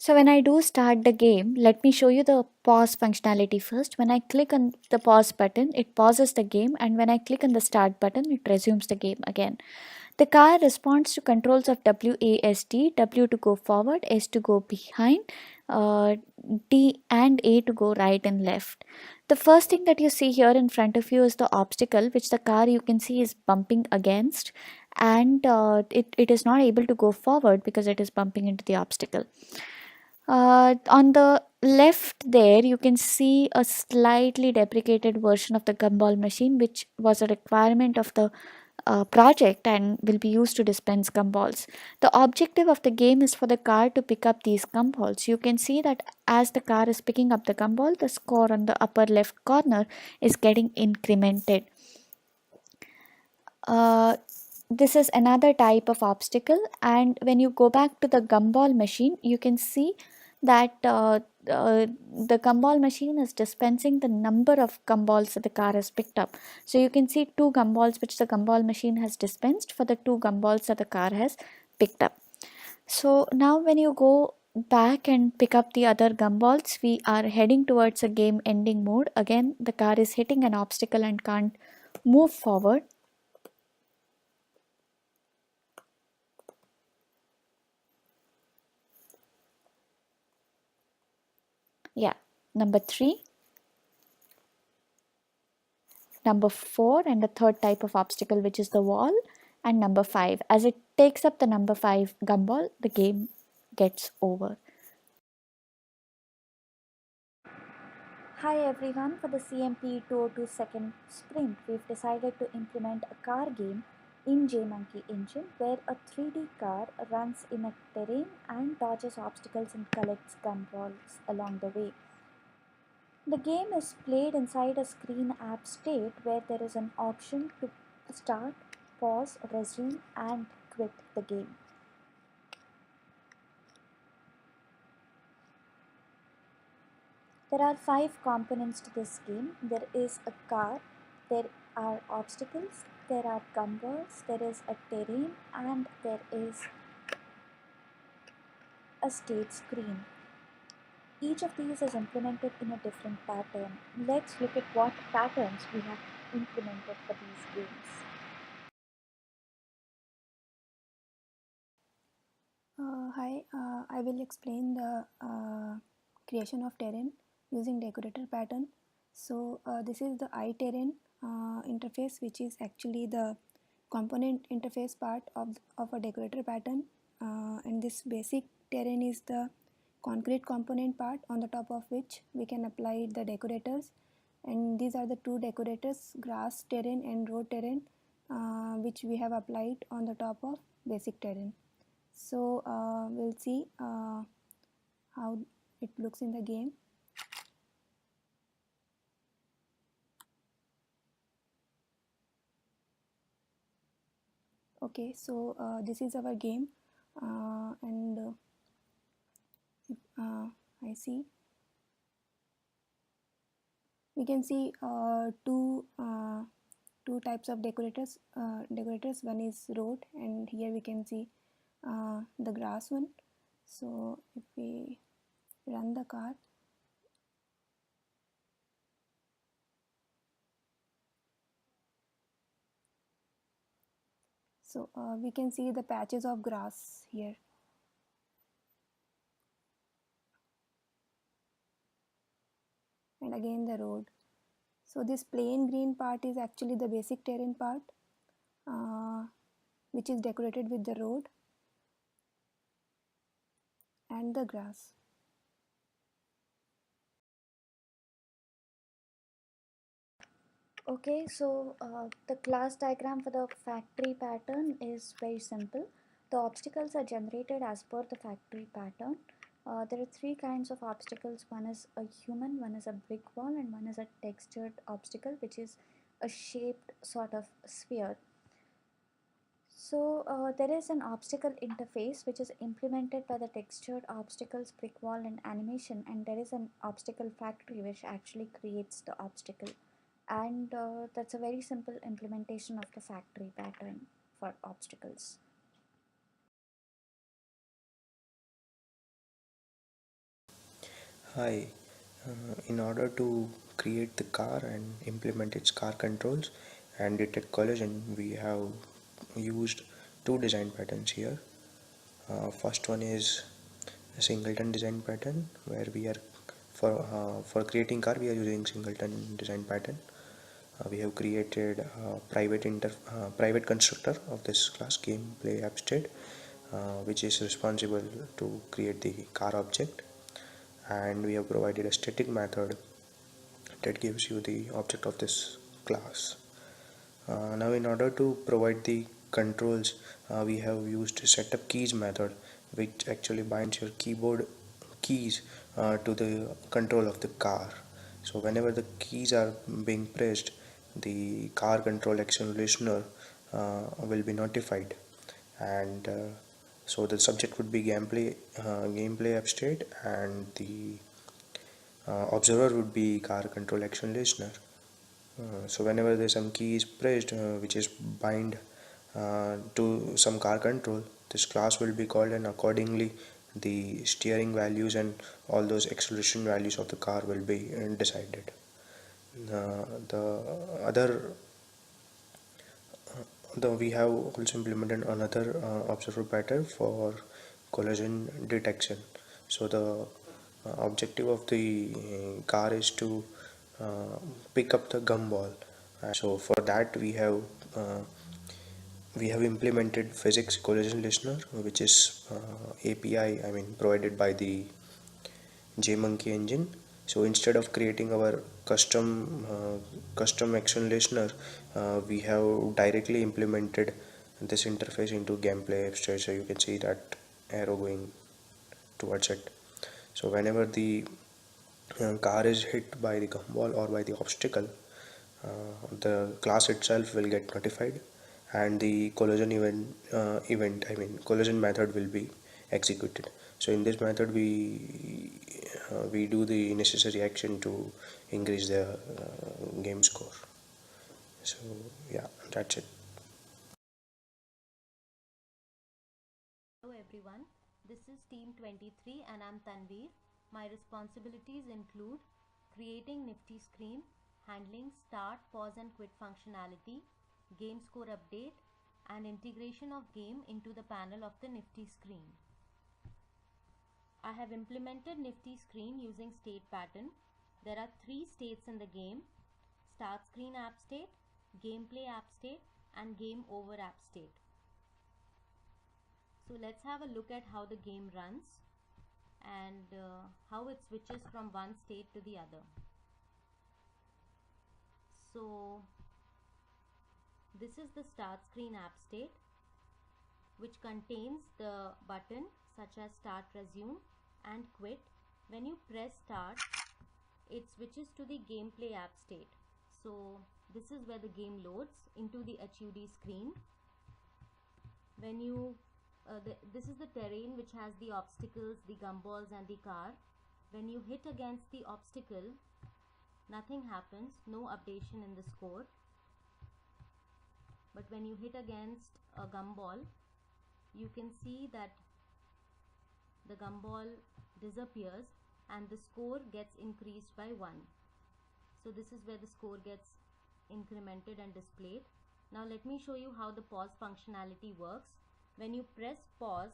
So when I do start the game, let me show you the pause functionality first. When I click on the pause button, it pauses the game, and when I click on the start button, it resumes the game again. The car responds to controls of WASD, W to go forward, S to go behind, uh, D and A to go right and left. The first thing that you see here in front of you is the obstacle, which the car you can see is bumping against, and it is not able to go forward because it is bumping into the obstacle. On the left there, you can see a slightly deprecated version of the gumball machine, which was a requirement of the project and will be used to dispense gumballs. The objective of the game is for the car to pick up these gumballs. You can see that as the car is picking up the gumball, the score on the upper left corner is getting incremented. Uh, this is another type of obstacle, and when you go back to the gumball machine, you can see that the gumball machine is dispensing the number of gumballs that the car has picked up. So you can see two gumballs which the gumball machine has dispensed for the two gumballs that the car has picked up. So now when you go back and pick up the other gumballs, we are heading towards a game ending mode. Again, the car is hitting an obstacle and can't move forward. Yeah, number 3, number 4, and the third type of obstacle, which is the wall, and number 5. As it takes up the number 5 gumball, the game gets over. Hi everyone, for the CMP 202 second sprint, we've decided to implement a car game in JMonkey Engine where a 3D car runs in a terrain and dodges obstacles and collects gumballs along the way. The game is played inside a screen app state where there is an option to start, pause, resume, and quit the game. There are 5 components to this game. There is a car, there are obstacles, there are gumballs, there is a terrain, and there is a state screen. Each of these is implemented in a different pattern. Let's look at what patterns we have implemented for these games. Hi, I will explain the creation of terrain using decorator pattern. So this is the iTerrain interface, which is actually the component interface part of a decorator pattern, and this basic terrain is the concrete component part on the top of which we can apply the decorators, and these are the two decorators, grass terrain and road terrain, which we have applied on the top of basic terrain. So we'll see how it looks in the game. Okay, so this is our game, and I see we can see two types of decorators. Decorators, one is road, and here we can see the grass one. So if we run the car, so we can see the patches of grass here. And again the road. So this plain green part is actually the basic terrain part, uh, which is decorated with the road and the grass. Okay, so the class diagram for the factory pattern is very simple. The obstacles are generated as per the factory pattern. There are 3 kinds of obstacles. One is a human, one is a brick wall, and one is a textured obstacle, which is a shaped sort of sphere. So there is an obstacle interface which is implemented by the textured obstacles, brick wall, and animation, and there is an obstacle factory which actually creates the obstacle. And that's a very simple implementation of the factory pattern for obstacles. Hi, in order to create the car and implement its car controls and detect collision, we have used two design patterns here. First one is a singleton design pattern where we are for creating car we are using singleton design pattern. We have created a private constructor of this class gameplay app state, which is responsible to create the car object, and we have provided a static method that gives you the object of this class. Now in order to provide the controls, we have used setup keys method, which actually binds your keyboard keys to the control of the car. So whenever the keys are being pressed, the car control action listener will be notified, and so the subject would be gameplay app state, and the observer would be car control action listener. So whenever there's some key is pressed which is bind to some car control, this class will be called, and accordingly the steering values and all those acceleration values of the car will be decided. The other we have also implemented another observer pattern for collision detection. So the objective of the car is to uh, pick up the gumball. So for that uh, we have implemented physics collision listener, which is API, I mean, provided by the JMonkey engine. So instead of creating our custom action listener, we have directly implemented this interface into gameplay abstract. So you can see that arrow going towards it. So whenever the car is hit by the gumball or by the obstacle, the class itself will get notified, and the collision method will be executed. So in this method we do the necessary action to increase the game score. So yeah, that's it. Hello everyone, this is Team 23 and I'm Tanveer. My responsibilities include creating Nifty screen, handling start, pause and quit functionality, game score update and integration of game into the panel of the Nifty screen. I have implemented Nifty screen using state pattern. There are 3 states in the game: start screen app state, gameplay app state and game over app state. So let's have a look at how the game runs and how it switches from one state to the other. So this is the start screen app state, which contains the button such as start, resume and quit. When you press start, it switches to the gameplay app state. So this is where the game loads into the HUD screen. When you this is the terrain which has the obstacles, the gumballs and the car. When you hit against the obstacle, nothing happens, no updation in the score. But when you hit against a gumball, you can see that the gumball disappears and the score gets increased by 1. So this is where the score gets incremented and displayed. Now let me show you how the pause functionality works. When you press pause,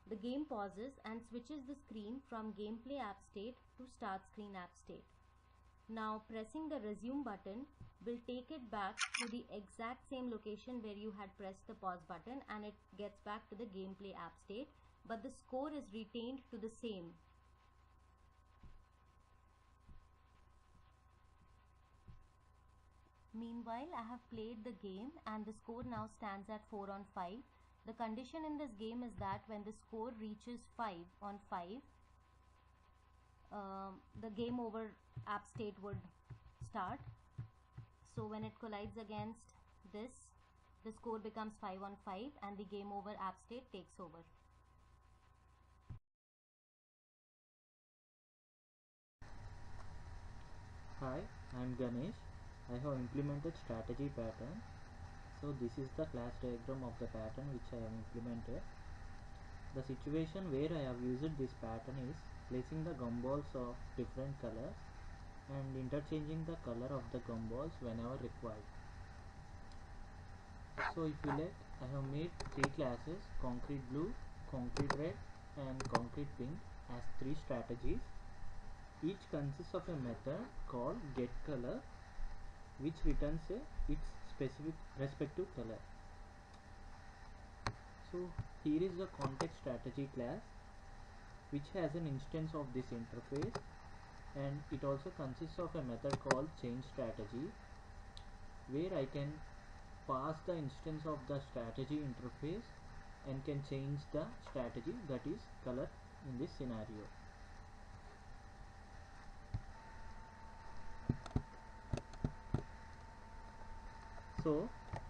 the game pauses and switches the screen from gameplay app state to start screen app state. Now pressing the resume button will take it back to the exact same location where you had pressed the pause button, and it gets back to the gameplay app state, but the score is retained to the same. Meanwhile, I have played the game and the score now stands at 4 on 5. The condition in this game is that when the score reaches 5 on 5, the game over app state would start. So when it collides against this, the score becomes 5 on 5 and the game over app state takes over. Hi, I'm Ganesh. I have implemented strategy pattern. So this is the class diagram of the pattern which I have implemented. The situation where I have used this pattern is placing the gumballs of different colors and interchanging the color of the gumballs whenever required. So if you let, I have made three classes, concrete blue, concrete red and concrete pink, as three strategies. Each consists of a method called getColor, which returns its specific respective color. So here is the context strategy class, which has an instance of this interface, and it also consists of a method called change strategy, where I can pass the instance of the strategy interface and can change the strategy, that is color, in this scenario. So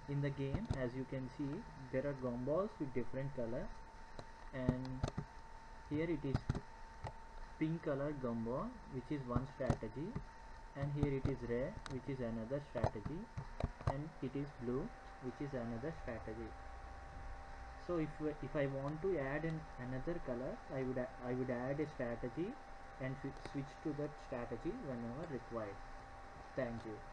in the game, as you can see, there are gumballs with different color, and here it is pink color gumball, which is one strategy, and here it is red, which is another strategy, and it is blue, which is another strategy. So if I want to add another color, I would add a strategy and switch to that strategy whenever required. Thank you.